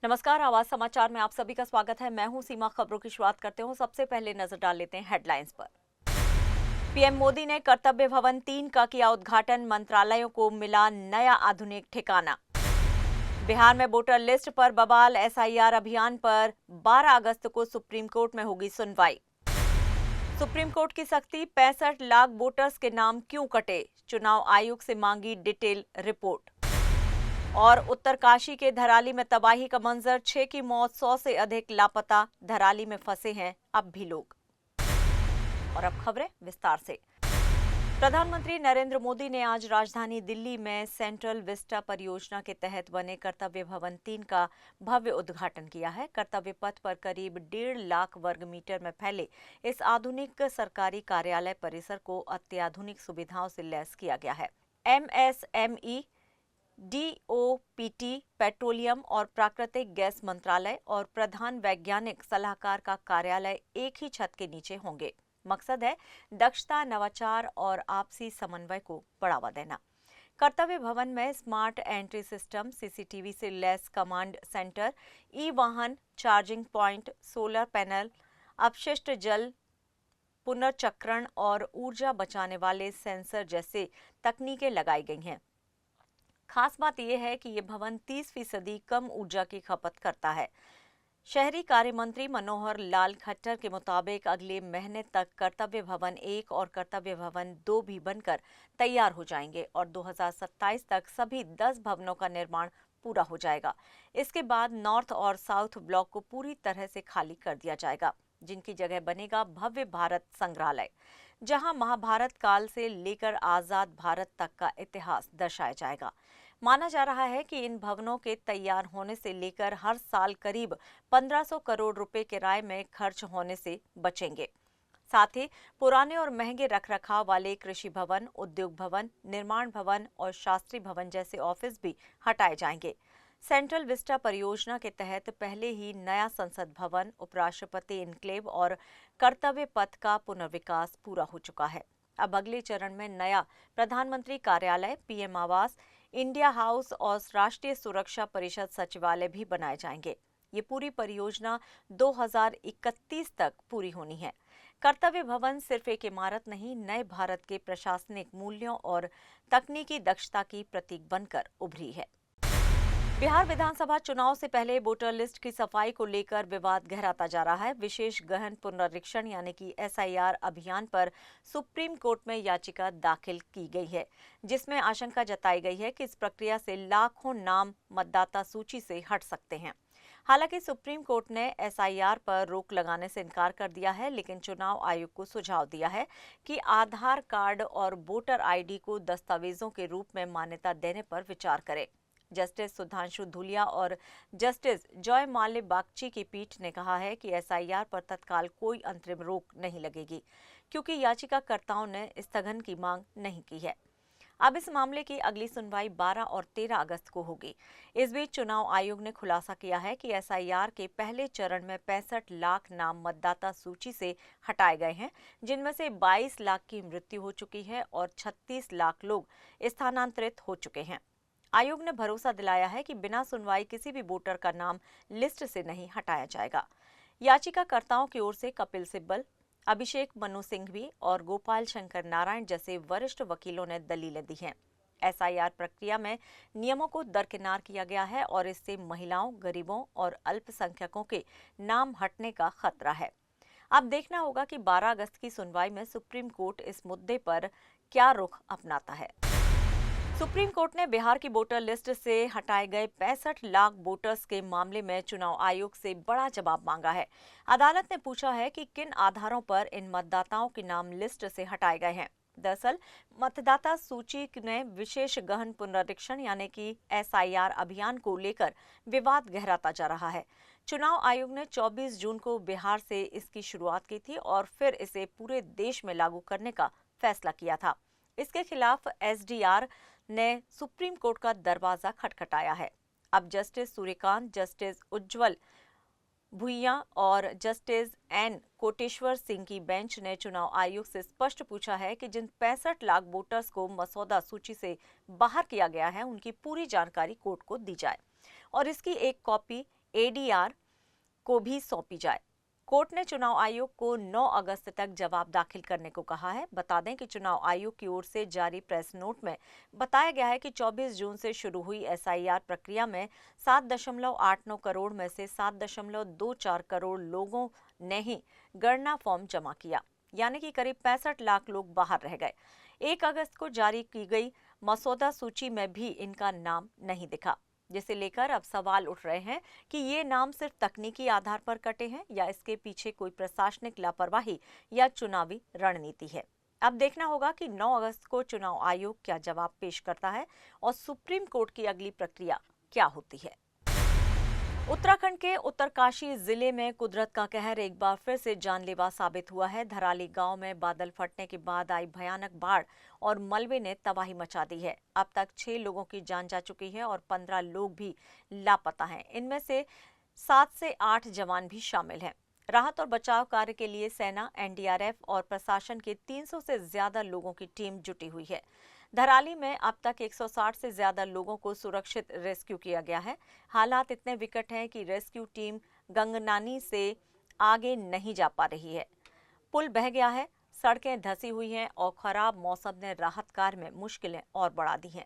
नमस्कार, आवाज समाचार में आप सभी का स्वागत है। मैं हूं सीमा। खबरों की शुरुआत करते हैं। सबसे पहले नजर डाल लेते हैं हेडलाइंस पर। पीएम मोदी ने कर्तव्य भवन 3 का किया उद्घाटन। मंत्रालयों को मिला नया आधुनिक ठिकाना। बिहार में वोटर लिस्ट पर बवाल। एसआईआर अभियान पर 12 अगस्त को सुप्रीम कोर्ट में होगी सुनवाई। सुप्रीम कोर्ट की सख्ती, 65 लाख वोटर्स के नाम क्यों कटे? चुनाव आयोग से मांगी डिटेल रिपोर्ट। और उत्तरकाशी के धराली में तबाही का मंजर, 6 की मौत, 100 से अधिक लापता। धराली में फंसे हैं अब भी लोग। और अब खबरें विस्तार से। प्रधानमंत्री नरेंद्र मोदी ने आज राजधानी दिल्ली में सेंट्रल विस्टा परियोजना के तहत बने कर्तव्य भवन 3 का भव्य उद्घाटन किया है। कर्तव्य पथ पर करीब 1.5 लाख वर्ग मीटर में फैले इस आधुनिक सरकारी कार्यालय परिसर को अत्याधुनिक सुविधाओं से लैस किया गया है। एमएसएमई, डीओपीटी, पेट्रोलियम और प्राकृतिक गैस मंत्रालय और प्रधान वैज्ञानिक सलाहकार का कार्यालय एक ही छत के नीचे होंगे। मकसद है दक्षता, नवाचार और आपसी समन्वय को बढ़ावा देना। कर्तव्य भवन में स्मार्ट एंट्री सिस्टम, सीसीटीवी से लैस कमांड सेंटर, ई वाहन चार्जिंग पॉइंट, सोलर पैनल, अपशिष्ट जल पुनर्चक्रण और ऊर्जा बचाने वाले सेंसर जैसे तकनीकें लगाई गई हैं। खास बात यह है कि ये भवन 30% कम ऊर्जा की खपत करता है। शहरी कार्य मंत्री मनोहर लाल खट्टर के मुताबिक अगले महीने तक कर्तव्य भवन 1 और कर्तव्य भवन 2 भी बनकर तैयार हो जाएंगे और 2027 तक सभी 10 भवनों का निर्माण पूरा हो जाएगा। इसके बाद नॉर्थ और साउथ ब्लॉक को पूरी तरह से खाली कर दिया जाएगा, जिनकी जगह बनेगा भव्य भारत संग्रहालय, जहां महाभारत काल से लेकर आजाद भारत तक का इतिहास दर्शाया जाएगा। माना जा रहा है कि इन भवनों के तैयार होने से लेकर हर साल करीब 1500 करोड़ रुपए किराए में खर्च होने से बचेंगे। साथ ही पुराने और महंगे रखरखाव वाले कृषि भवन, उद्योग भवन, निर्माण भवन और शास्त्री भवन जैसे ऑफिस भी हटाए जाएंगे। सेंट्रल विस्टा परियोजना के तहत पहले ही नया संसद भवन, उपराष्ट्रपति इनक्लेव और कर्तव्य पथ का पुनर्विकास पूरा हो चुका है। अब अगले चरण में नया प्रधानमंत्री कार्यालय, पीएम आवास, इंडिया हाउस और राष्ट्रीय सुरक्षा परिषद सचिवालय भी बनाए जाएंगे। ये पूरी परियोजना 2031 तक पूरी होनी है। कर्तव्य भवन सिर्फ एक इमारत नहीं, नए भारत के प्रशासनिक मूल्यों और तकनीकी दक्षता की प्रतीक बनकर उभरी है। बिहार विधानसभा चुनाव से पहले वोटर लिस्ट की सफाई को लेकर विवाद गहराता जा रहा है। विशेष गहन पुनरीक्षण यानी कि एसआईआर अभियान पर सुप्रीम कोर्ट में याचिका दाखिल की गई है, जिसमें आशंका जताई गई है कि इस प्रक्रिया से लाखों नाम मतदाता सूची से हट सकते हैं। हालांकि सुप्रीम कोर्ट ने एसआईआर पर रोक लगाने से इनकार कर दिया है, लेकिन चुनाव आयोग को सुझाव दिया है कि आधार कार्ड और वोटर आईडी को दस्तावेजों के रूप में मान्यता देने पर विचार करे। जस्टिस सुधांशु धूलिया और जस्टिस जॉय माल्य बागची की पीठ ने कहा है कि एसआईआर पर तत्काल कोई अंतरिम रोक नहीं लगेगी, क्योंकि याचिकाकर्ताओं ने स्थगन की मांग नहीं की है। अब इस मामले की अगली सुनवाई 12 और 13 अगस्त को होगी। इस बीच चुनाव आयोग ने खुलासा किया है कि एसआईआर के पहले चरण में 65 लाख नाम मतदाता सूची से हटाए गए हैं, जिनमें से 22 लाख की मृत्यु हो चुकी है और 36 लाख लोग स्थानांतरित हो चुके हैं। आयोग ने भरोसा दिलाया है कि बिना सुनवाई किसी भी वोटर का नाम लिस्ट से नहीं हटाया जाएगा। याचिकाकर्ताओं की ओर से कपिल सिब्बल, अभिषेक मनु सिंघवी और गोपाल शंकर नारायण जैसे वरिष्ठ वकीलों ने दलीलें दी हैं। एसआईआर प्रक्रिया में नियमों को दरकिनार किया गया है और इससे महिलाओं, गरीबों और अल्पसंख्यकों के नाम हटने का खतरा है। अब देखना होगा कि 12 अगस्त की सुनवाई में सुप्रीम कोर्ट इस मुद्दे पर क्या रुख अपनाता है। सुप्रीम कोर्ट ने बिहार की वोटर लिस्ट से हटाए गए 65 लाख वोटर्स के मामले में चुनाव आयोग से बड़ा जवाब मांगा है। अदालत ने पूछा है कि किन आधारों पर इन मतदाताओं के नाम लिस्ट से हटाए गए हैं। दरअसल मतदाता सूची में विशेष गहन पुनरीक्षण यानी कि एसआईआर अभियान को लेकर विवाद गहराता जा रहा है। चुनाव आयोग ने 24 जून को बिहार से इसकी शुरुआत की थी और फिर इसे पूरे देश में लागू करने का फैसला किया था। इसके खिलाफ एसडीआर ने सुप्रीम कोर्ट का दरवाजा खटखटाया है। अब जस्टिस सूर्यकांत, जस्टिस उज्जवल भुइयां और जस्टिस एन कोटेश्वर सिंह की बेंच ने चुनाव आयोग से स्पष्ट पूछा है कि जिन 65 लाख वोटर्स को मसौदा सूची से बाहर किया गया है, उनकी पूरी जानकारी कोर्ट को दी जाए और इसकी एक कॉपी एडीआर को भी सौंपी जाए। कोर्ट ने चुनाव आयोग को 9 अगस्त तक जवाब दाखिल करने को कहा है। बता दें कि चुनाव आयोग की ओर से जारी प्रेस नोट में बताया गया है कि 24 जून से शुरू हुई एसआईआर प्रक्रिया में 7.89 करोड़ में से 7.24 करोड़ लोगों ने ही गणना फॉर्म जमा किया, यानी कि करीब 65 लाख लोग बाहर रह गए। 1 अगस्त को जारी की गई मसौदा सूची में भी इनका नाम नहीं दिखा, जिसे लेकर अब सवाल उठ रहे हैं कि ये नाम सिर्फ तकनीकी आधार पर कटे हैं या इसके पीछे कोई प्रशासनिक लापरवाही या चुनावी रणनीति है। अब देखना होगा कि 9 अगस्त को चुनाव आयोग क्या जवाब पेश करता है और सुप्रीम कोर्ट की अगली प्रक्रिया क्या होती है। उत्तराखंड के उत्तरकाशी जिले में कुदरत का कहर एक बार फिर से जानलेवा साबित हुआ है। धराली गांव में बादल फटने के बाद आई भयानक बाढ़ और मलबे ने तबाही मचा दी है। अब तक 6 लोगों की जान जा चुकी है और 15 लोग भी लापता हैं। इनमें से 7 से 8 जवान भी शामिल हैं। राहत और बचाव कार्य के लिए सेना, एनडीआरएफ और प्रशासन के 300 से ज्यादा लोगों की टीम जुटी हुई है। धराली में अब तक 160 से ज्यादा लोगों को सुरक्षित रेस्क्यू किया गया है। हालात इतने विकट हैं कि रेस्क्यू टीम गंगनानी से आगे नहीं जा पा रही है। पुल बह गया है, सड़कें धंसी हुई हैं और खराब मौसम ने राहत कार्य में मुश्किलें और बढ़ा दी हैं।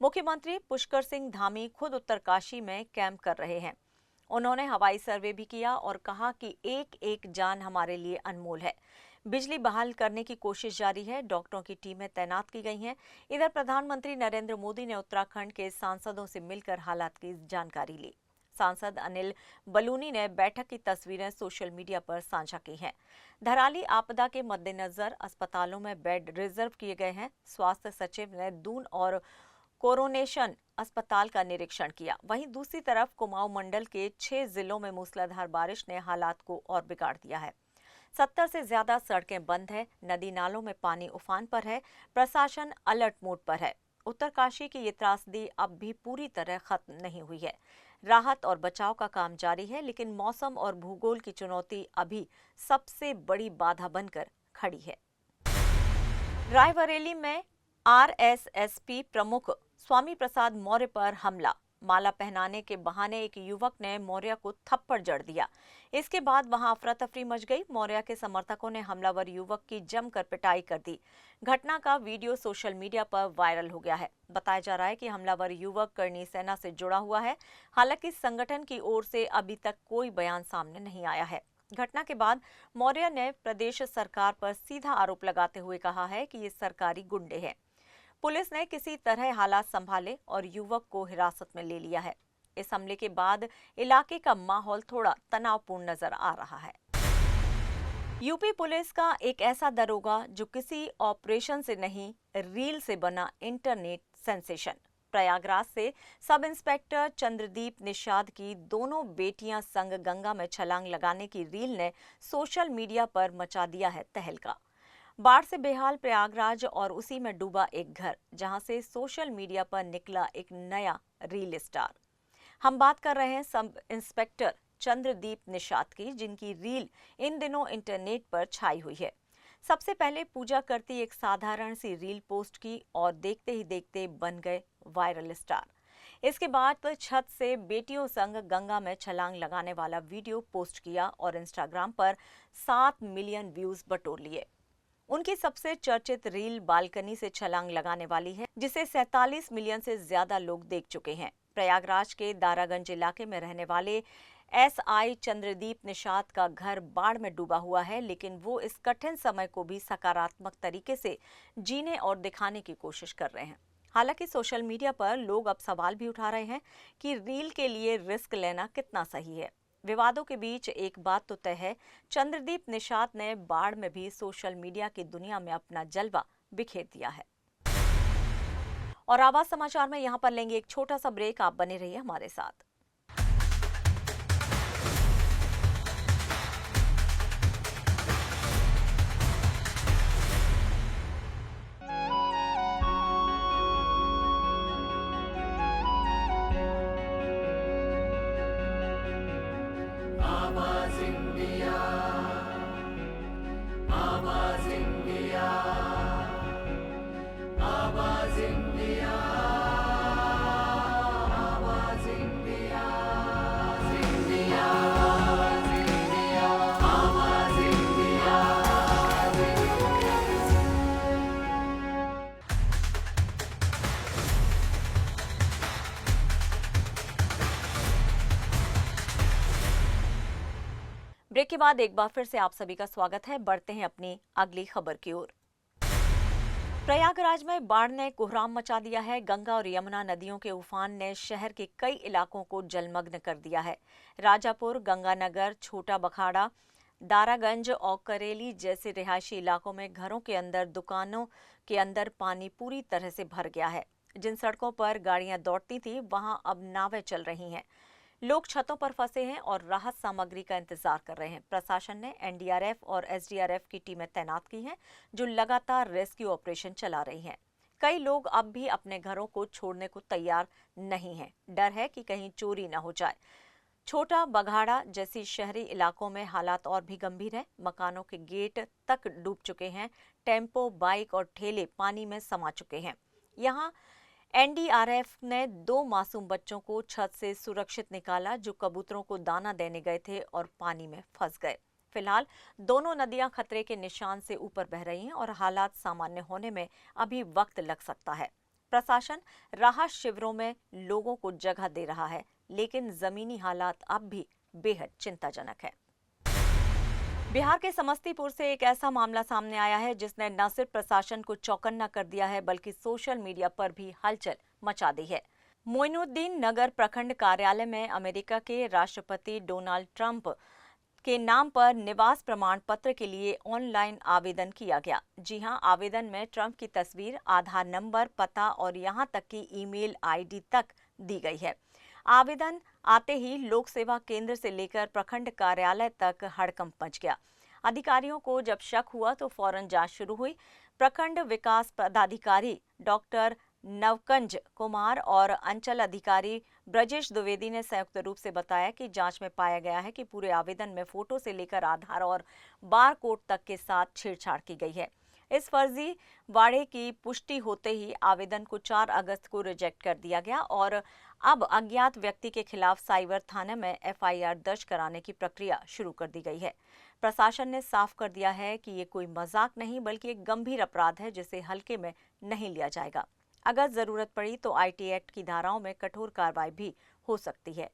मुख्यमंत्री पुष्कर सिंह धामी खुद उत्तरकाशी में कैंप कर रहे हैं। उन्होंने हवाई सर्वे भी किया और कहा कि एक एक जान हमारे लिए अनमोल है। बिजली बहाल करने की कोशिश जारी है। डॉक्टरों की टीमें तैनात की गई हैं। इधर प्रधानमंत्री नरेंद्र मोदी ने उत्तराखंड के सांसदों से मिलकर हालात की जानकारी ली। सांसद अनिल बलूनी ने बैठक की तस्वीरें सोशल मीडिया पर साझा की हैं। धराली आपदा के मद्देनजर अस्पतालों में बेड रिजर्व किए गए हैं। स्वास्थ्य सचिव ने दून और कोरोनेशन अस्पताल का निरीक्षण किया। वहीं दूसरी तरफ कुमाऊं मंडल के 6 जिलों में मूसलाधार बारिश ने हालात को और बिगाड़ दिया है। 70 से ज्यादा सड़कें बंद है। नदी नालों में पानी उफान पर है। प्रशासन अलर्ट मोड पर है। उत्तरकाशी की ये त्रासदी अब भी पूरी तरह खत्म नहीं हुई है। राहत और बचाव का काम जारी है, लेकिन मौसम और भूगोल की चुनौती अभी सबसे बड़ी बाधा बनकर खड़ी है। रायबरेली में आरएसएसपी प्रमुख स्वामी प्रसाद मौर्य पर हमला। माला पहनाने के बहाने एक युवक ने मौर्य को थप्पड़ जड़ दिया। इसके बाद वहां अफरा तफरी मच गई। मौर्य के समर्थकों ने हमलावर युवक की जमकर पिटाई कर दी। घटना का वीडियो सोशल मीडिया पर वायरल हो गया है। बताया जा रहा है कि हमलावर युवक करनी सेना से जुड़ा हुआ है। हालांकि संगठन की ओर से अभी तक कोई बयान सामने नहीं आया है। घटना के बाद मौर्य ने प्रदेश सरकार पर सीधा आरोप लगाते हुए कहा है कि ये सरकारी गुंडे हैं। पुलिस ने किसी तरह हालात संभाले और युवक को हिरासत में ले लिया है। इस हमले के बाद इलाके का माहौल थोड़ा तनावपूर्ण नजर आ रहा है। यूपी पुलिस का एक ऐसा दरोगा जो किसी ऑपरेशन से नहीं, रील से बना इंटरनेट सेंसेशन। प्रयागराज से सब इंस्पेक्टर चंद्रदीप निषाद की दोनों बेटियां संग गंगा में छलांग लगाने की रील ने सोशल मीडिया पर मचा दिया है तहलका। बाढ़ से बेहाल प्रयागराज और उसी में डूबा एक घर, जहां से सोशल मीडिया पर निकला एक नया रील स्टार। हम बात कर रहे हैं सब इंस्पेक्टर चंद्रदीप निषाद की, जिनकी रील इन दिनों इंटरनेट पर छाई हुई है। सबसे पहले पूजा करती एक साधारण सी रील पोस्ट की और देखते ही देखते बन गए वायरल स्टार। इसके बाद तो छत से बेटियों संग गंगा में छलांग लगाने वाला वीडियो पोस्ट किया और इंस्टाग्राम पर 7 मिलियन व्यूज बटोर लिए। उनकी सबसे चर्चित रील बालकनी से छलांग लगाने वाली है, जिसे 47 मिलियन से ज्यादा लोग देख चुके हैं। प्रयागराज के दारागंज इलाके में रहने वाले एसआई चंद्रदीप निषाद का घर बाढ़ में डूबा हुआ है, लेकिन वो इस कठिन समय को भी सकारात्मक तरीके से जीने और दिखाने की कोशिश कर रहे हैं। हालांकि सोशल मीडिया पर लोग अब सवाल भी उठा रहे हैं कि रील के लिए रिस्क लेना कितना सही है। विवादों के बीच एक बात तो तय है, चंद्रदीप निषाद ने बाढ़ में भी सोशल मीडिया की दुनिया में अपना जलवा बिखेर दिया है। और आवाज समाचार में यहां पर लेंगे एक छोटा सा ब्रेक। आप बने रहिए हमारे साथ। ब्रेक के बाद एक बार फिर से आप सभी का स्वागत है। बढ़ते हैं अपनी अगली खबर की ओर। प्रयागराज में बाढ़ ने कोहराम मचा दिया है। गंगा और यमुना नदियों के उफान ने शहर के कई इलाकों को जलमग्न कर दिया है। राजापुर, गंगानगर, छोटा बखाड़ा, दारागंज और करेली जैसे रिहायशी इलाकों में घरों के अंदर, दुकानों के अंदर पानी पूरी तरह से भर गया है। जिन सड़कों पर गाड़ियां दौड़ती थी वहां अब नावें चल रही हैं। लोग छतों पर फंसे हैं और राहत सामग्री का इंतजार कर रहे हैं। प्रशासन ने एनडीआरएफ और एसडीआरएफ की टीमें तैनात की हैं, जो लगातार रेस्क्यू ऑपरेशन चला रही हैं। कई लोग अब भी अपने घरों को छोड़ने को तैयार नहीं हैं। डर है कि कहीं चोरी न हो जाए। छोटा बघाड़ा जैसी शहरी इलाकों में हालात और भी गंभीर है। मकानों के गेट तक डूब चुके हैं। टेम्पो, बाइक और ठेले पानी में समा चुके हैं। यहाँ एनडीआरएफ ने 2 मासूम बच्चों को छत से सुरक्षित निकाला, जो कबूतरों को दाना देने गए थे और पानी में फंस गए। फिलहाल दोनों नदियां खतरे के निशान से ऊपर बह रही हैं और हालात सामान्य होने में अभी वक्त लग सकता है। प्रशासन राहत शिविरों में लोगों को जगह दे रहा है, लेकिन जमीनी हालात अब भी बेहद चिंताजनक है। बिहार के समस्तीपुर से एक ऐसा मामला सामने आया है जिसने न सिर्फ प्रशासन को चौकन्ना कर दिया है, बल्कि सोशल मीडिया पर भी हलचल मचा दी है। मोइनुद्दीन नगर प्रखंड कार्यालय में अमेरिका के राष्ट्रपति डोनाल्ड ट्रंप के नाम पर निवास प्रमाण पत्र के लिए ऑनलाइन आवेदन किया गया। जी हां, आवेदन में ट्रंप की तस्वीर, आधार नंबर, पता और यहां तक कि ईमेल आईडी तक दी गई है। आवेदन आते ही लोक सेवा केंद्र से लेकर प्रखंड कार्यालय तक हड़कंप मच गया। अधिकारियों को जब शक हुआ तो फौरन जांच शुरू हुई। प्रखंड विकास पदाधिकारी डॉक्टर नवकंज कुमार और अंचल अधिकारी ब्रजेश द्विवेदी ने संयुक्त रूप से बताया कि जांच में पाया गया है कि पूरे आवेदन में फोटो से लेकर आधार और बार कोड तक के साथ छेड़छाड़ की गई है। इस फर्जी वाड़े की पुष्टि होते ही आवेदन को 4 अगस्त को रिजेक्ट कर दिया गया और अब अज्ञात व्यक्ति के खिलाफ साइबर थाने में एफआईआर दर्ज कराने की प्रक्रिया शुरू कर दी गई है। प्रशासन ने साफ कर दिया है कि ये कोई मजाक नहीं, बल्कि एक गंभीर अपराध है जिसे हल्के में नहीं लिया जाएगा। अगर जरूरत पड़ी तो आईटी एक्ट की धाराओं में कठोर कार्रवाई भी हो सकती है।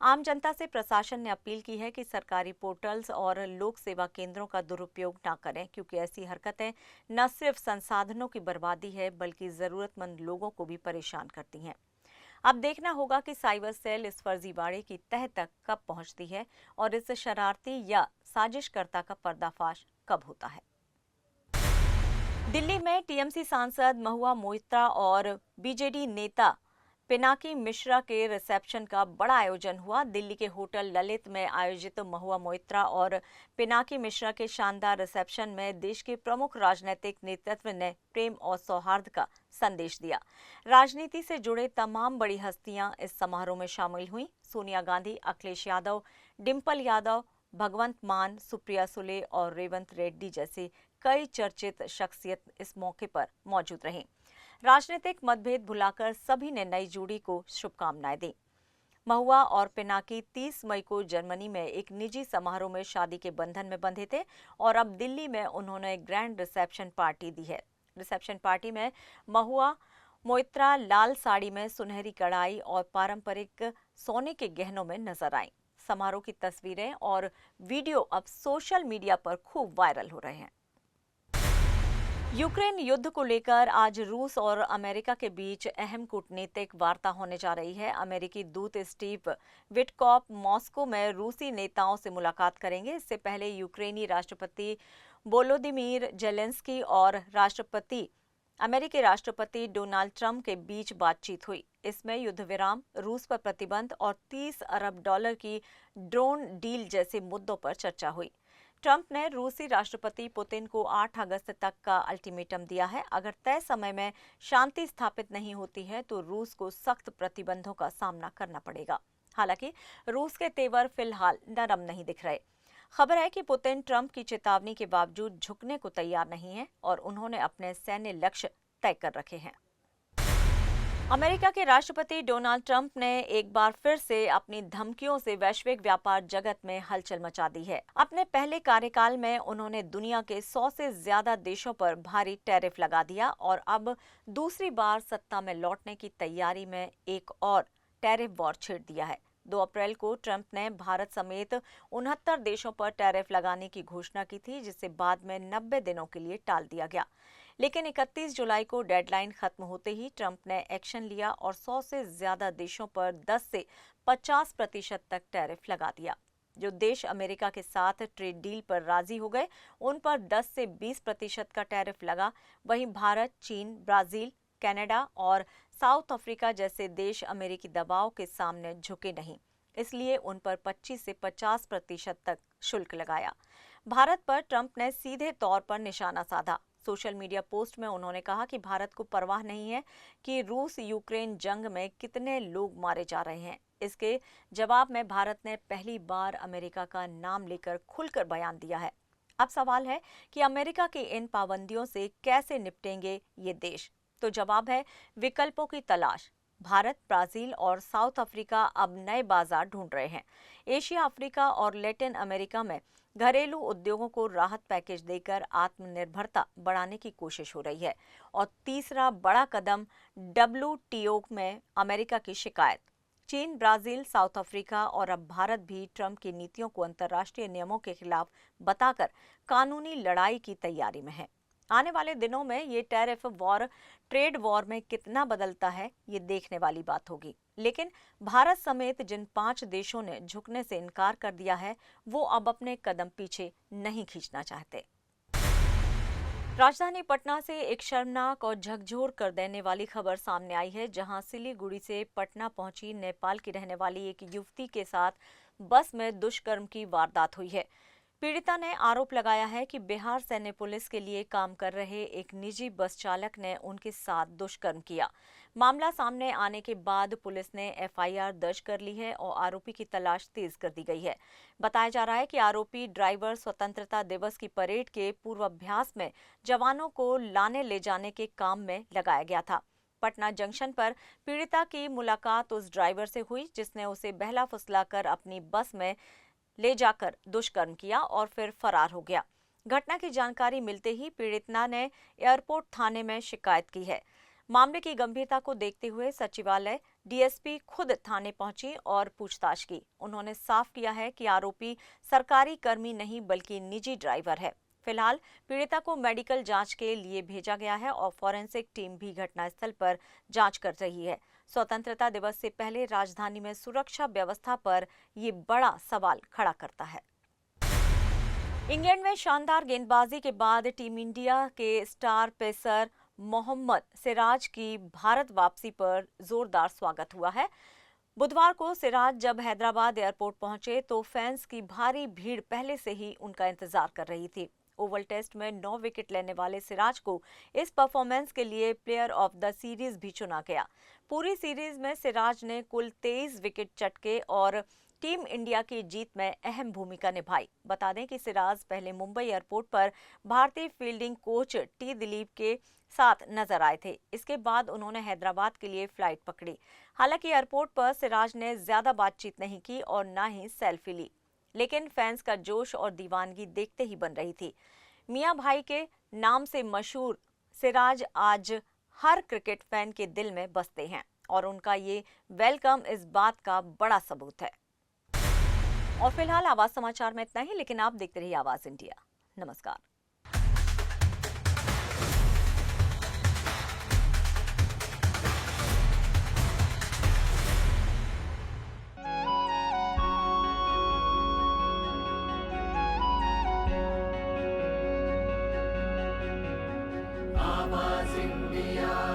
आम जनता से प्रशासन ने अपील की है कि सरकारी पोर्टल्स और लोक सेवा केंद्रों का दुरुपयोग न करें, क्योंकि ऐसी हरकतें न सिर्फ संसाधनों की बर्बादी है, बल्कि जरूरतमंद लोगों को भी परेशान करती हैं। अब देखना होगा कि साइबर सेल इस फर्जीवाड़े की तह तक कब पहुंचती है और इस शरारती या साजिशकर्ता का पर्दाफाश कब होता है। दिल्ली में टीएमसी सांसद महुआ मोइत्रा और बीजेडी नेता पिनाकी मिश्रा के रिसेप्शन का बड़ा आयोजन हुआ। दिल्ली के होटल ललित में आयोजित महुआ मोइत्रा और पिनाकी मिश्रा के शानदार रिसेप्शन में देश के प्रमुख राजनीतिक नेतृत्व ने प्रेम और सौहार्द का संदेश दिया। राजनीति से जुड़े तमाम बड़ी हस्तियां इस समारोह में शामिल हुईं। सोनिया गांधी, अखिलेश यादव, डिम्पल यादव, भगवंत मान, सुप्रिया सुले और रेवंत रेड्डी जैसे कई चर्चित शख्सियत इस मौके पर मौजूद रहीं। राजनीतिक मतभेद भुलाकर सभी ने नई जोड़ी को शुभकामनाएं दी। महुआ और पिनाकी 30 मई को जर्मनी में एक निजी समारोह में शादी के बंधन में बंधे थे और अब दिल्ली में उन्होंने ग्रैंड रिसेप्शन पार्टी दी है। रिसेप्शन पार्टी में महुआ मोइत्रा लाल साड़ी में सुनहरी कढ़ाई और पारंपरिक सोने के गहनों में नजर आईं। समारोह की तस्वीरें और वीडियो अब सोशल मीडिया पर खूब वायरल हो रहे हैं। यूक्रेन युद्ध को लेकर आज रूस और अमेरिका के बीच अहम कूटनीतिक वार्ता होने जा रही है। अमेरिकी दूत स्टीव विटकॉफ मॉस्को में रूसी नेताओं से मुलाकात करेंगे। इससे पहले यूक्रेनी राष्ट्रपति वोलोदिमीर जेलेंस्की और अमेरिकी राष्ट्रपति डोनाल्ड ट्रंप के बीच बातचीत हुई। इसमें युद्ध विराम, रूस पर प्रतिबंध और $30 अरब की ड्रोन डील जैसे मुद्दों पर चर्चा हुई। ट्रंप ने रूसी राष्ट्रपति पुतिन को 8 अगस्त तक का अल्टीमेटम दिया है। अगर तय समय में शांति स्थापित नहीं होती है तो रूस को सख्त प्रतिबंधों का सामना करना पड़ेगा। हालांकि रूस के तेवर फिलहाल नरम नहीं दिख रहे। खबर है कि पुतिन ट्रंप की चेतावनी के बावजूद झुकने को तैयार नहीं है और उन्होंने अपने सैन्य लक्ष्य तय कर रखे हैं। अमेरिका के राष्ट्रपति डोनाल्ड ट्रंप ने एक बार फिर से अपनी धमकियों से वैश्विक व्यापार जगत में हलचल मचा दी है। अपने पहले कार्यकाल में उन्होंने दुनिया के 100 से ज्यादा देशों पर भारी टैरिफ लगा दिया और अब दूसरी बार सत्ता में लौटने की तैयारी में एक और टैरिफ वॉर छेड़ दिया है। 2 अप्रैल को ट्रंप ने भारत समेत 69 देशों पर टैरिफ लगाने की घोषणा की थी, जिसे बाद में 90 दिनों के लिए टाल दिया गया। लेकिन 31 जुलाई को डेडलाइन खत्म होते ही ट्रंप ने एक्शन लिया और 100 से ज्यादा देशों पर 10 से 50% तक टैरिफ लगा दिया। जो देश अमेरिका के साथ ट्रेड डील पर राजी हो गए, उन पर 10 से 20% का टैरिफ लगा। वहीं भारत, चीन, ब्राजील, कनाडा और साउथ अफ्रीका जैसे देश अमेरिकी दबाव के सामने झुके नहीं, इसलिए उन पर 25 से 50% तक शुल्क लगाया। भारत पर ट्रंप ने सीधे तौर पर निशाना साधा। सोशल मीडिया पोस्ट में उन्होंने कहा कि भारत को परवाह नहीं है कि रूस यूक्रेन जंग में कितने लोग मारे जा रहे हैं। इसके जवाब में भारत ने पहली बार अमेरिका का नाम लेकर खुलकर बयान दिया है। अब सवाल है कि अमेरिका की इन पाबंदियों से कैसे निपटेंगे ये देश? तो जवाब है विकल्पों की तलाश। भारत, ब्राजील और साउथ अफ्रीका अब नए बाजार ढूंढ रहे हैं। एशिया, अफ्रीका और लैटिन अमेरिका में घरेलू उद्योगों को राहत पैकेज देकर आत्मनिर्भरता बढ़ाने की कोशिश हो रही है। और तीसरा बड़ा कदम WTO में अमेरिका की शिकायत। चीन, ब्राजील, साउथ अफ्रीका और अब भारत भी ट्रंप की नीतियों को अंतर्राष्ट्रीय नियमों के खिलाफ बताकर कानूनी लड़ाई की तैयारी में है। आने वाले दिनों में ये टैरिफ वॉर ट्रेड वॉर में कितना बदलता है, ये देखने वाली बात होगी। लेकिन भारत समेत जिन 5 देशों ने झुकने से इनकार कर दिया है, वो अब अपने कदम पीछे नहीं खींचना चाहते। राजधानी पटना से एक शर्मनाक और झकझोर कर देने वाली खबर सामने आई है, जहां सिलीगुड़ी से पटना पहुंची नेपाल की रहने वाली एक युवती के साथ बस में दुष्कर्म की वारदात हुई है। पीड़िता ने आरोप लगाया है कि बिहार सैन्य पुलिस के लिए काम कर रहे एक निजी बस चालक ने उनके साथ दुष्कर्म किया। मामला सामने आने के बाद पुलिस ने FIR दर्ज कर ली है और आरोपी की तलाश तेज कर दी गई है। बताया जा रहा है कि आरोपी ड्राइवर स्वतंत्रता दिवस की परेड के पूर्वाभ्यास में जवानों को लाने ले जाने के काम में लगाया गया था। पटना जंक्शन पर पीड़िता की मुलाकात उस ड्राइवर से हुई जिसने उसे बहला फुसलाकर अपनी बस में ले जाकर दुष्कर्म किया और फिर फरार हो गया। घटना की जानकारी मिलते ही पीड़िता ने एयरपोर्ट थाने में शिकायत की है। मामले की गंभीरता को देखते हुए सचिवालय DSP खुद थाने पहुंची और पूछताछ की। उन्होंने साफ किया है कि आरोपी सरकारी कर्मी नहीं बल्कि निजी ड्राइवर है। फिलहाल पीड़िता को मेडिकल जांच के लिए भेजा गया है और फॉरेंसिक टीम भी घटनास्थल पर जांच कर रही है। स्वतंत्रता दिवस से पहले राजधानी में सुरक्षा व्यवस्था पर ये बड़ा सवाल खड़ा करता है। इंग्लैंड में शानदार गेंदबाजी के बाद टीम इंडिया के स्टार पेसर मोहम्मद सिराज की भारत वापसी पर जोरदार स्वागत हुआ है। बुधवार को सिराज जब हैदराबाद एयरपोर्ट पहुंचे तो फैंस की भारी भीड़ पहले से ही उनका इंतजार कर रही थी। ओवल टेस्ट में 9 विकेट लेने वाले सिराज को इस परफॉर्मेंस के लिए प्लेयर ऑफ द सीरीज भी चुना गया। पूरी सीरीज में सिराज ने कुल 23 विकेट चटके और टीम इंडिया की जीत में अहम भूमिका निभाई। बता दें कि सिराज पहले मुंबई एयरपोर्ट पर भारतीय फील्डिंग कोच T दिलीप के साथ नजर आए थे। इसके बाद उन्होंने हैदराबाद के लिए फ्लाइट पकड़ी। हालांकि एयरपोर्ट पर सिराज ने ज्यादा बातचीत नहीं की और न ही सेल्फी ली, लेकिन फैंस का जोश और दीवानगी देखते ही बन रही थी। मियां भाई के नाम से मशहूर सिराज आज हर क्रिकेट फैन के दिल में बसते हैं और उनका ये वेलकम इस बात का बड़ा सबूत है। और फिलहाल आवाज समाचार में इतना ही, लेकिन आप देखते रहिए आवाज इंडिया। नमस्कार। आवाज इंडिया।